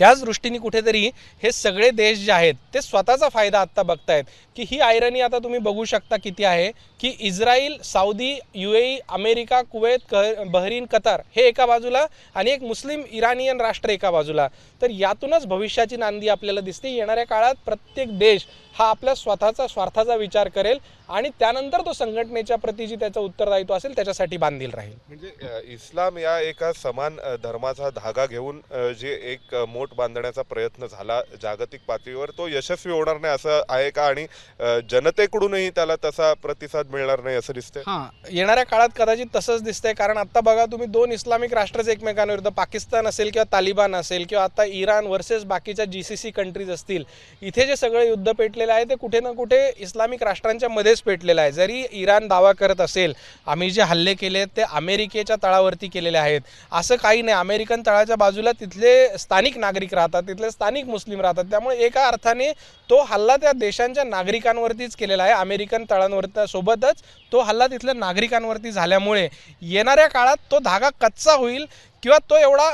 D: त्याच दृष्टीने कुठेतरी हे सगळे देश जे आहेत ते स्वतःचा फायदा आत्ता बघतायत की ही आयरनी आता तुम्ही बघू शकता किती आहे की Israel, Saudi, UAE, America, Kuwait, Bahrain, Qatar हे एका बाजूला आणि एक मुस्लिम इराणियन राष्ट्र एका बाजूला. तर यातूनच भविष्याची नांदी आपल्याला दिसते. येणाऱ्या काळात प्रत्येक देश हा आपल्या स्वतःचा स्वार्थाचा विचार करेल आणि त्यानंतर तो संघटनेच्या प्रती जी त्याचं उत्तरदायित्व असेल त्याच्यासाठी बांधील राहील.
B: म्हणजे इस्लाम या एका समान धर्माचा धागा घेऊन जे एक मोठ बांधण्याचा प्रयत्न झाला जागतिक पातळीवर, तो यशस्वी होणार नाही असं आहे का? आणि जनतेकडूनही त्याला तसा प्रतिसाद मिळणार नाही असं दिसतंय.
D: येणाऱ्या काळात कदाचित तसंच दिसतंय. कारण आता बघा तुम्ही, दोन इस्लामिक राष्ट्रच एकमेकांविरुद्ध, पाकिस्तान असेल किंवा तालिबान असेल किंवा आता इराण वर्सेस बाकीच्या GCC कंट्रीज असतील, इथे जे सगळे युद्ध पेटलेलं आहे ते कुठे ना कुठे इस्लामिक राष्ट्रांच्या मध्येच पेटलेलं आहे. जरी इराण दावा करत असेल आम्ही जे हल्ले केले ते अमेरिकेच्या तळावरती केलेले आहेत, असं काही नाही. अमेरिकन तळाच्या बाजूला तिथले स्थानिक नागरिक राहतात, तिथले स्थानिक मुस्लिम राहतात. त्यामुळे एका अर्थाने तो हल्ला त्या देशांच्या नागरिकांवरतीच केलेला आहे. अमेरिकन तळांवरती सोबतच तो हल्ला तिथल्या नागरिकांवरती झाल्यामुळे येणाऱ्या काळात तो धागा कच्चा होईल किंवा तो एवढा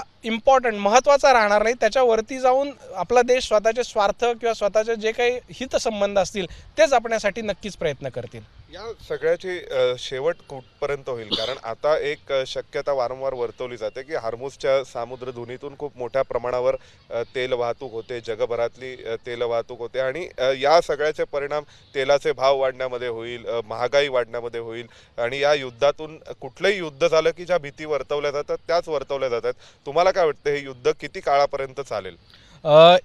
D: महत्त्वाचा राहणार नाही. त्याच्यावरती जाऊन आपला देश स्वतःचे स्वार्थ किंवा स्वतःचे जे काही हितसंबंध असतील ते जपण्यासाठी नक्कीच प्रयत्न करतील.
B: या सगळ्याची शेवट कुठपर्यंत होईल? कारण आता एक शक्यता वारंवार वर्तवली जाते की हार्मुजच्या सामुद्रधुनीतून खूप मोठ्या प्रमाणावर तेल वाहतूक होते, जगभरातली तेल वाहतूक होते, आणि या सगळ्याचे परिणाम तेलाचे भाव वाढण्यामध्ये होईल, महागाई वाढण्यामध्ये होईल, आणि या युद्धातून कुठलंही युद्ध झालं की ज्या भीती वर्तवल्या जातात त्याच वर्तवल्या जातात. तुम्हाला काय वाटतं हे युद्ध किती काळापर्यंत चालेल?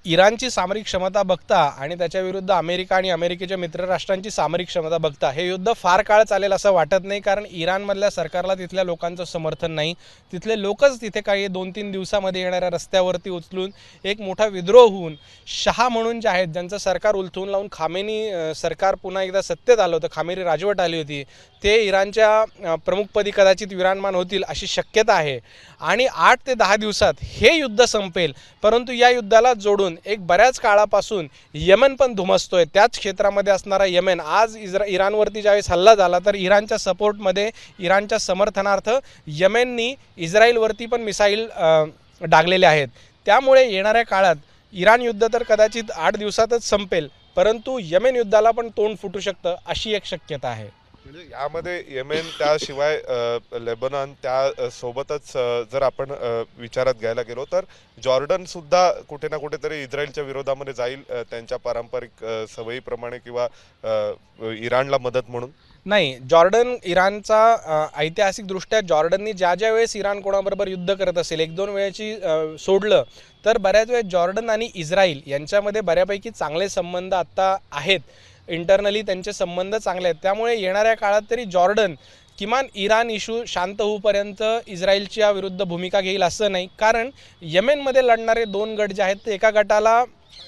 D: इराणची सामरिक क्षमता बघता आणि त्याच्या विरुद्ध अमेरिका आणि अमेरिकेच्या मित्रराष्ट्रांची सामरिक क्षमता बघता हे युद्ध फार काळ चालेल असं वाटत नाही. कारण इराणमधल्या सरकारला तिथल्या लोकांचं समर्थन नाही. तिथले लोकच तिथे काही 2-3 दिवसामध्ये येणाऱ्या रस्त्यावरती उचलून एक मोठा विद्रोह होऊन शहा म्हणून जे आहेत ज्यांचं सरकार उलथून लावून खामेनी सरकार पुन्हा एकदा सत्तेत आलं होतं, खामेनी राजवट आली होती, ते इराणच्या प्रमुखपदी कदाचित विराजमान होतील अशी शक्यता आहे. आणि 8 ते 10 दिवसात हे युद्ध संपेल. परंतु या युद्धाला जोडून एक बऱ्याच काळापासून यमन पण धुमसतोय. त्याच क्षेत्रामध्ये असणारा यमन आज इराणवरती ज्यावेळेस हल्ला झाला तर इराणच्या सपोर्टमध्ये, इराणच्या समर्थनार्थ यमेननी इस्रायलवरती पण मिसाईल डागलेले आहेत. त्यामुळे येणाऱ्या काळात इराण युद्ध तर कदाचित 8 दिवसातच संपेल, परंतु यमेन युद्धाला पण तोंड फुटू शकतं अशी एक शक्यता आहे.
B: म्हणजे यामध्ये येमेन, त्याशिवाय लेबनॉन, त्या सोबतच जर आपण विचारात घ्यायला गेलो तर जॉर्डन सुद्धा कुठे ना कुठेतरी इस्रायलच्या विरोधामध्ये जाईल त्यांच्या पारंपरिक सवयीप्रमाणे, किंवा इराणला मदत म्हणून.
D: नाही, जॉर्डन इराणचा ऐतिहासिकदृष्ट्या जॉर्डननी ज्या वेळेस इराण कोणाबरोबर युद्ध करत असेल, 1-2 वेळेची सोडलं तर बऱ्याच वेळेस जॉर्डन आणि इस्रायल यांच्यामध्ये बऱ्यापैकी चांगले संबंध आत्ता आहेत. इंटरनली त्यांचे संबंध चांगले आहेत. त्यामुळे येणाऱ्या काळात तरी जॉर्डन किमान इराण इशू शांत होऊपर्यंत इस्रायलच्या विरुद्ध भूमिका घेईल असं नाही. कारण येमेनमध्ये लढणारे 2 गट जे आहेत ते एका गटाला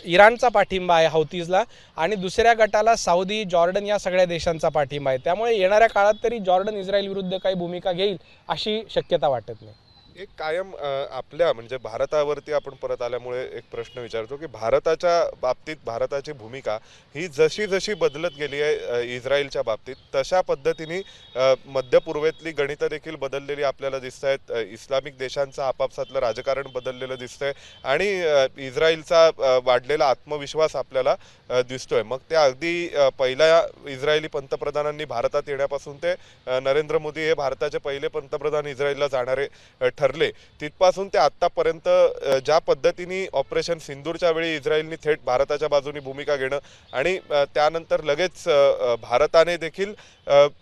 D: इराणचा पाठिंबा आहे, हौतीजला, आणि दुसऱ्या गटाला सौदी, जॉर्डन या सगळ्या देशांचा पाठिंबा आहे. त्यामुळे येणाऱ्या काळात तरी जॉर्डन इस्रायल विरुद्ध काही भूमिका घेईल अशी शक्यता वाटत नाही.
B: एक कायम आपल्या म्हणजे भारतावरती आपण परत आल्यामुळे एक प्रश्न विचारतो की भारताच्या बाबतीत भारताची भूमिका ही जशी जशी बदलत गेली आहे इस्रायलच्या बाबतीत तशा पद्धतीने मध्य पूर्वेतली गणितं देखील बदललेली आपल्याला दिसत आहेत. इस्लामिक देशांचं आपापसातलं राजकारण बदललेलं दिसतंय आणि इस्रायलचा वाढलेला आत्मविश्वास आपल्याला दिसतोय. मग त्या अगदी पहिल्या इस्रायली पंतप्रधानांनी भारतात येण्यापासून ते नरेंद्र मोदी हे भारताचे पहिले पंतप्रधान इस्रायलला जाणारे ठरले तिथपासून ते आत्तापर्यंत ज्या पद्धतीने ऑपरेशन सिंदूरच्या वेळी इस्रायलने थेट भारताच्या बाजूने भूमिका घेणं आणि त्यानंतर लगेच भारताने देखील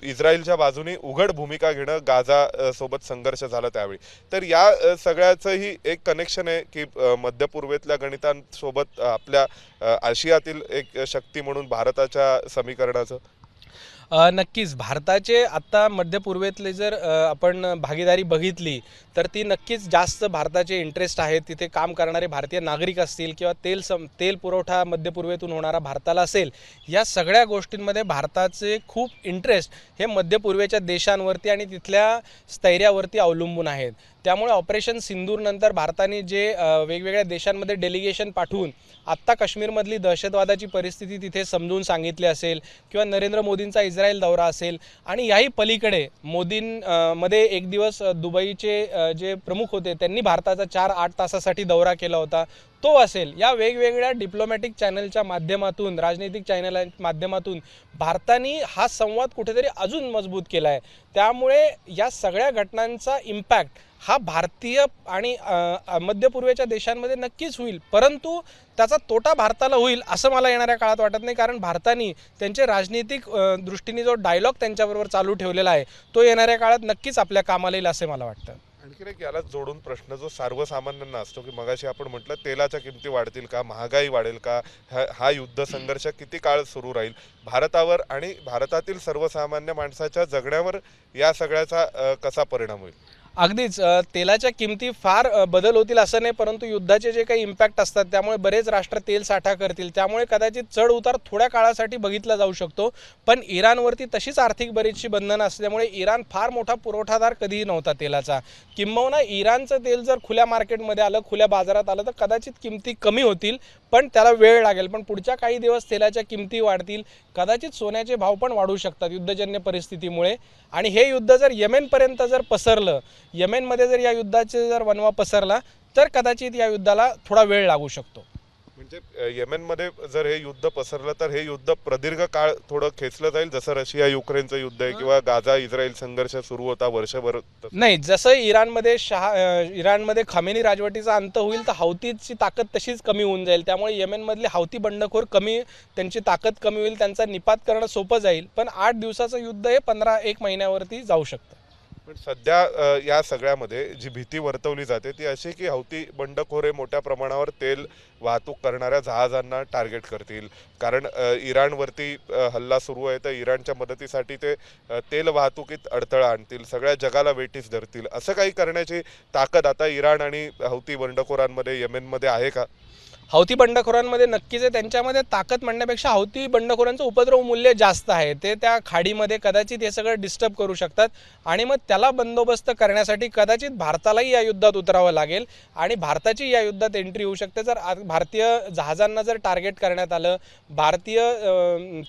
B: इस्रायलच्या बाजूने उघड भूमिका घेणं गाझा सोबत संघर्ष झाला त्यावेळी. तर या सगळ्याचंही एक कनेक्शन आहे की मध्य पूर्वेतल्या गणितांसोबत आपल्या आशियातील एक शक्ती म्हणून भारताच्या समीकरणाचं.
D: नक्कीच भारताचे आत्ता मध्य पूर्वेतले जर आपण भागीदारी बघितली तर ती नक्कीच जास्त भारताचे इंटरेस्ट आहेत. तिथे काम करणारे भारतीय नागरिक असतील किंवा तेल पुरवठा मध्य पूर्वेतून होणारा भारताला असेल, या सगळ्या गोष्टींमध्ये भारताचे खूप इंटरेस्ट हे मध्य पूर्वेच्या देशांवरती आणि तिथल्या स्थैर्यावरती अवलंबून आहेत. त्यामुळे ऑपरेशन सिंदूरनंतर भारताने जे वेगवेगळ्या देशांमध्ये डेलिगेशन पाठवून आत्ता काश्मीरमधली दहशतवादाची परिस्थिती तिथे समजून सांगितली असेल किंवा नरेंद्र मोदींचा इस्रायल दौरा असेल आणि याही पलीकडे मोदींमध्ये एक दिवस दुबईचे जे प्रमुख होते त्यांनी भारताचा 4-8 तासासाठी दौरा केला होता तो असेल, या वेगवेगळ्या डिप्लोमॅटिक चॅनलच्या माध्यमातून राजनैतिक चॅनलच्या माध्यमातून भारताने हा संवाद कुठेतरी अजून मजबूत केला आहे. त्यामुळे या सगळ्या घटनांचा इम्पॅक्ट हा भारतीय आणि मध्य पूर्वेच्या देशांमध्ये नक्कीच होईल, परंतु त्याचा तोटा भारताला होईल असं मला येणाऱ्या काळात वाटत नाही. कारण भारताने त्यांचे राजनीतिक दृष्टीने जो डायलॉग त्यांच्याबरोबर चालू ठेवलेला आहे तो येणाऱ्या काळात नक्कीच आपल्या कामाला येईल असे मला वाटतं.
B: आणखी एक याला जोडून प्रश्न जो सर्वसामान्यांना असतो की मगाशी आपण म्हटलं तेलाच्या किमती वाढतील का, महागाई वाढेल का, हा युद्ध संघर्ष किती काळ सुरू राहील, भारतावर आणि भारतातील सर्वसामान्य माणसाच्या जगण्यावर या सगळ्याचा कसा परिणाम होईल.
D: अगदीच तेलाच्या किमती फार बदल होतील असं नाही, परंतु युद्धाचे जे काही इम्पॅक्ट असतात त्यामुळे बरेच राष्ट्र तेल साठा करतील, त्यामुळे कदाचित चढ उतार थोड्या काळासाठी बघितला जाऊ शकतो. पण इराणवरती तशीच आर्थिक बरीचशी बंधनं असल्यामुळे इराण फार मोठा पुरवठादार कधीही नव्हता तेलाचा. किंबहुना इराणचं तेल जर खुल्या मार्केटमध्ये आलं, खुल्या बाजारात आलं तर कदाचित किमती कमी होतील, पण त्याला वेळ लागेल. पण पुढच्या काही दिवस तेलाच्या किमती वाढतील, कदाचित सोन्याचे भाव पण वाढू शकतात युद्धजन्य परिस्थितीमुळे. आणि हे युद्ध जर येमेनपर्यंत जर पसरलं, येमेनमध्ये जर या युद्धाचे जर वणवा पसरला तर कदाचित या युद्धाला थोडा वेळ लागू शकतो.
B: म्हणजे येमेनमध्ये जर हे युद्ध पसरलं तर हे युद्ध प्रदीर्घ काळ थोडं खेचलं जाईल, जसं रशिया युक्रेनचं युद्ध आहे किंवा गाझा इस्रायल संघर्ष सुरू होता वर्षभर.
D: नाही, जसं इराणमध्ये खामेनी राजवटीचा अंत होईल तर हौतीची ताकद तशीच कमी होऊन जाईल. त्यामुळे येमेनमधले हौती बंडखोर त्यांची ताकद कमी होईल, त्यांचा निपात करणं सोपं जाईल. पण 8 दिवसाचं युद्ध हे 15-1 महिन्यावरती जाऊ शकतं.
B: पण सध्या या सगळ्यामध्ये जी भीती वर्तवली जाते ती अशी की हौती बंडखोरे मोठ्या प्रमाणावर तेल वाहतूक करणाऱ्या जहाजांना टार्गेट करतील. कारण इराणवरती हल्ला सुरू आहे तर इराणच्या मदतीसाठी ते तेल वाहतुकीत अडथळा आणतील, सगळ्या जगाला वेठीस धरतील. असं काही करण्याची ताकद आता इराण आणि हौती बंडखोरांमध्ये येमेनमध्ये आहे का?
D: हौती बंडखोरांमध्ये नक्कीच आहे. त्यांच्यामध्ये ताकद म्हणण्यापेक्षा हौती बंडखोरांचं उपद्रव मूल्य जास्त आहे. ते त्या खाडीमध्ये कदाचित हे सगळं डिस्टर्ब करू शकतात आणि मग त्याला बंदोबस्त करण्यासाठी कदाचित भारतालाही या युद्धात उतरावं लागेल आणि भारताची या युद्धात एंट्री होऊ शकते. जर भारतीय जहाजांना जर टार्गेट करण्यात आलं, भारतीय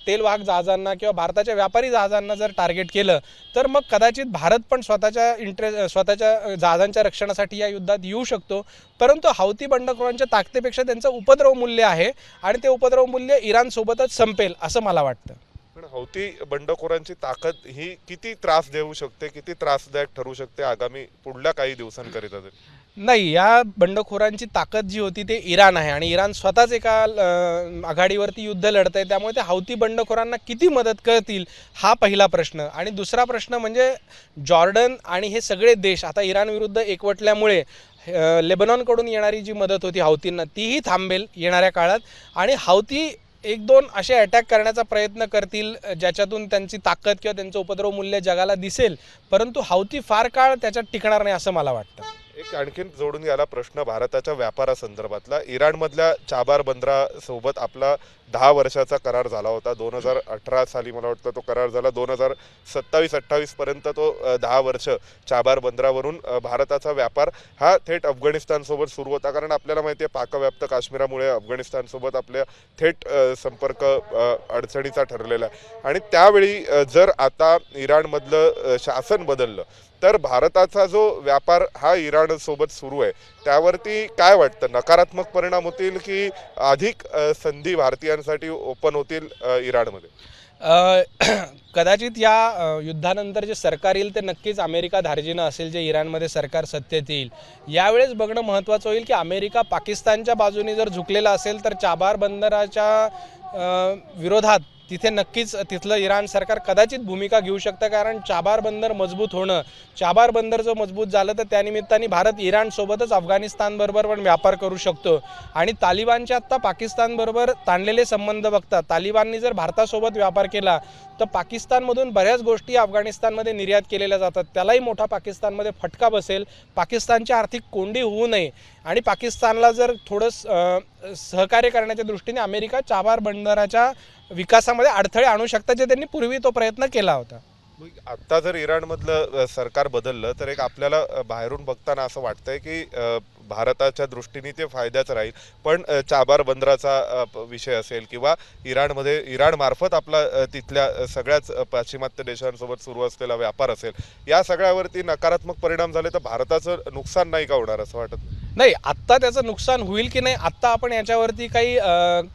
D: तेलवाहक जहाजांना किंवा भारताच्या व्यापारी जहाजांना जर टार्गेट केलं तर मग कदाचित भारत पण स्वतःच्या जहाजांच्या रक्षणासाठी या युद्धात येऊ शकतो. परंतु हौती बंडखोरांच्या ताकदीपेक्षा त्यांचं उपद्रव मूल्य आहे आणि ते उपद्रव मूल्य इराणसोबतच संपेल असं मला वाटतं.
B: पण हौती बंडखोरांची ताकद ही किती त्रास देऊ शकते, किती त्रासदायक ठरू शकते आगामी पुढल्या काही दिवसांकरिता?
D: नाही, या बंडखोरांची ताकद जी होती ते इराण आहे आणि इराण स्वतःच एका आघाडीवरती युद्ध लढत आहे. त्यामुळे ते हौती बंडखोरांना किती मदत करतील हा पहिला प्रश्न. आणि दुसरा प्रश्न म्हणजे जॉर्डन आणि हे सगळे देश आता इराण विरुद्ध एकवटल्यामुळे लेबनॉनकडून येणारी जी मदत होती हौतींना तीही थांबेल येणाऱ्या काळात आणि हौती 1-2 असे अटॅक करण्याचा प्रयत्न करतील ज्याच्यातून त्यांची ताकद किंवा त्यांचं उपद्रव मूल्य जगाला दिसेल, परंतु हौती फार काळ त्याच्यात टिकणार नाही असं मला वाटतं.
B: एक आणखीन जोडून याला प्रश्न भारताच्या व्यापारासंदर्भातला. इराणमधल्या चाबार बंदरासोबत आपला 10 वर्षाचा करार झाला होता. 2018 साली मला वाटतं तो करार झाला. 2027-28 पर्यंत तो 10 वर्ष चाबार बंदरावरून भारताचा व्यापार हा थेट अफगाणिस्तानसोबत सुरू होता. कारण आपल्याला माहिती आहे पाकव्याप्त काश्मीरामुळे अफगाणिस्तानसोबत आपल्या थेट संपर्क अडचणीचा ठरलेला आहे. आणि त्यावेळी जर आता इराणमधलं शासन बदललं तर भारताचा जो व्यापार हा इराणसोबत सुरू आहे त्यावरती काय वाटतं, नकारात्मक परिणाम होतील की अधिक संधी भारतीयांसाठी ओपन होतील इराणमध्ये?
D: कदाचित या युद्धानंतर जे सरकार येईल ते नक्कीच अमेरिका धार्जिनं असेल, जे इराणमध्ये सरकार सत्तेत येईल. यावेळेस बघणं महत्त्वाचं होईल की अमेरिका पाकिस्तानच्या बाजूने जर झुकलेला असेल तर चाबार बंदराच्या विरोधात तिथे नक्कीच तिथलं इराण सरकार कदाचित भूमिका घेऊ शकतं. कारण चाबार बंदर मजबूत होणं, चाबार बंदर जर मजबूत झालं तर त्यानिमित्ताने भारत इराणसोबतच अफगाणिस्तानबरोबर पण व्यापार करू शकतो. आणि तालिबानचे आत्ता पाकिस्तानबरोबर ताणलेले संबंध बघतात. तालिबाननी जर भारतासोबत व्यापार केला तर पाकिस्तानमधून बऱ्याच गोष्टी अफगाणिस्तानमध्ये निर्यात केलेल्या जातात. त्यालाही मोठा पाकिस्तानमध्ये फटका बसेल. पाकिस्तानची आर्थिक कोंडी होऊ नये आणि पाकिस्तानला जर थोडं सहकार्य करण्याच्या दृष्टीने अमेरिका चाबार बंदराच्या विकासामध्ये अडथळे आणू शकतात, जे त्यांनी पूर्वी तो प्रयत्न केला होता.
B: आत्ता जर इराणमधलं सरकार बदललं तर एक आपल्याला बाहेरून बघताना असं वाटतंय की भारताच्या दृष्टीने ते फायद्याचं राहील. पण चाबार बंदराचा विषय असेल किंवा इराणमार्फत आपला तिथल्या सगळ्याच पाश्चिमात्य देशांसोबत सुरू असलेला व्यापार असेल, या सगळ्यावरती नकारात्मक परिणाम झाले तर भारताचं नुकसान नाही का होणार असं वाटत?
D: नाही, आत्ता त्याचं नुकसान होईल की नाही आत्ता आपण याच्यावरती काही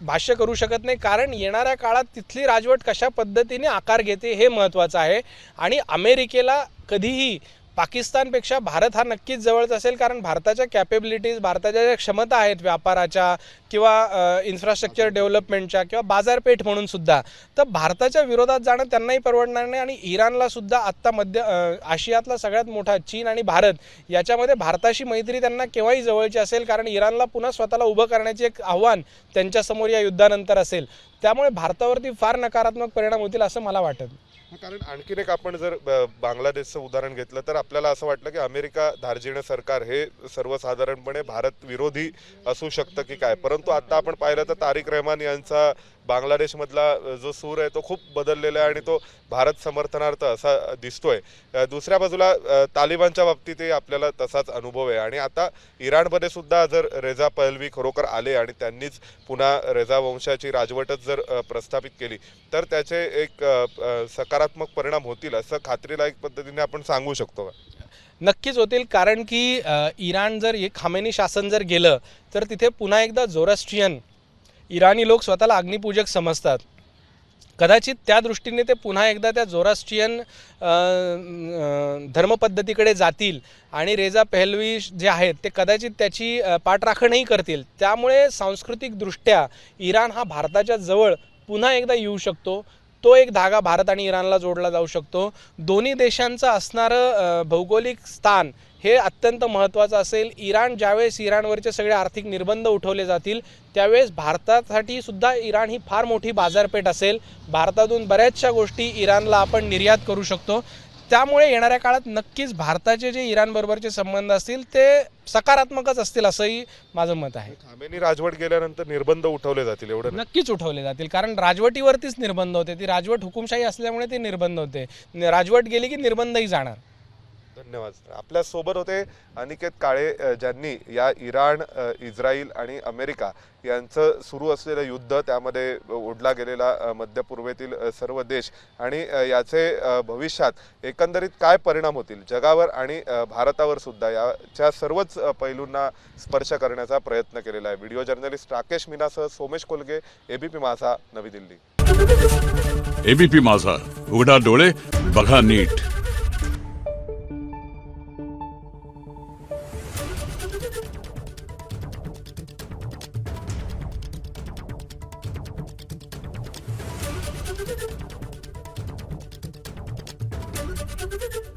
D: भाष्य करू शकत नाही. कारण येणाऱ्या काळात तिथली राजवट कशा पद्धतीने आकार घेते हे महत्त्वाचं आहे. आणि अमेरिकेला कधीही पाकिस्तानपेक्षा भारत हा नक्कीच जवळच असेल. कारण भारताच्या कॅपेबिलिटीज, भारताच्या ज्या क्षमता आहेत व्यापाराच्या किंवा इन्फ्रास्ट्रक्चर डेव्हलपमेंटच्या किंवा बाजारपेठ म्हणून सुद्धा, तर भारताच्या विरोधात जाणं त्यांनाही परवडणार नाही. आणि इराणला सुद्धा आत्ता मध्य आशियातला सगळ्यात मोठा चीन आणि भारत याच्यामध्ये भारताशी मैत्री त्यांना केव्हाही जवळची असेल. कारण इराणला पुन्हा स्वतःला उभं करण्याचे एक आव्हान त्यांच्यासमोर या युद्धानंतर असेल. त्यामुळे भारतावरती फार नकारात्मक परिणाम होतील असं मला वाटत.
B: कारण आणखीन एक आपण जर बांगलादेशचं उदाहरण घेतलं तर आपल्याला असं वाटलं की अमेरिका धार्जिणं सरकार हे सर्वसाधारणपणे भारत विरोधी असू शकतं की काय. परंतु आता आपण पाहिलं तर तारिक रहमान यांचा बांगलादेशमधला जो सूर आहे तो खूप बदललेला आहे आणि तो भारत समर्थनार्थ असा दिसतोय. दुसऱ्या बाजूला तालिबानच्या बाबतीतही आपल्याला तसाच अनुभव आहे. आणि आता इराणमध्ये सुद्धा जर रेझा पहलवी खरोखर आले आणि त्यांनीच पुन्हा रेझा वंशाची राजवटच जर प्रस्थापित केली तर त्याचे एक सकारात्मक परिणाम होतील असं खात्रीलायक पद्धतीने आपण सांगू शकतो का?
D: नक्कीच होतील. कारण की इराण जर खामेनी शासन जर गेलं तर तिथे पुन्हा एकदा झोरास्ट्रियन इराणी लोक स्वतःला अग्निपूजक समजतात. कदाचित त्या दृष्टीने ते पुन्हा एकदा त्या झोरास्ट्रियन धर्मपद्धतीकडे जातील आणि रेझा पहलवी जे आहेत ते कदाचित त्याची पाठराखणही करतील. त्यामुळे सांस्कृतिकदृष्ट्या इराण हा भारताच्या जवळ पुन्हा एकदा येऊ शकतो. तो एक धागा भारत आणि इराणला जोडला जाऊ शकतो. दोन्ही देशांचं असणारं भौगोलिक स्थान हे अत्यंत महत्त्वाचं असेल. ज्यावेळेस इराणवरचे सगळे आर्थिक निर्बंध उठवले जातील त्यावेळेस भारतासाठी सुद्धा इराण ही फार मोठी बाजारपेठ असेल. भारतातून बऱ्याचशा गोष्टी इराणला आपण निर्यात करू शकतो. त्यामुळे येणाऱ्या काळात नक्कीच भारताचे जे इराणबरोबरचे संबंध असतील ते सकारात्मकच असतील असंही माझं मत आहे.
B: खामेनी राजवट गेल्यानंतर निर्बंध उठवले जातील एवढं?
D: नक्कीच उठवले जातील. कारण राजवटीवरतीच निर्बंध होते. ती राजवट हुकुमशाही असल्यामुळे ते निर्बंध होते. राजवट गेली की निर्बंधही जाणार.
B: धन्यवाद. आपल्या सोबत होते अनिकेत काळे, ज्यांनी या इराण, इस्रायल आणि अमेरिका यांचं सुरू असलेलं युद्ध, त्यामध्ये ओढला गेलेला मध्य पूर्वेतील सर्व देश आणि याचे भविष्यात एकंदरीत काय परिणाम होतील जगावर आणि भारतावर सुद्धा, याच्या सर्वच पैलूंना स्पर्श करण्याचा प्रयत्न केलेला आहे. व्हिडिओ जर्नलिस्ट राकेश मीनासह सोमेश कोलगे, एबीपी माझा, नवी दिल्ली.
E: एबीपी माझा, उघडा डोळे बघा नीट.
F: Thank you.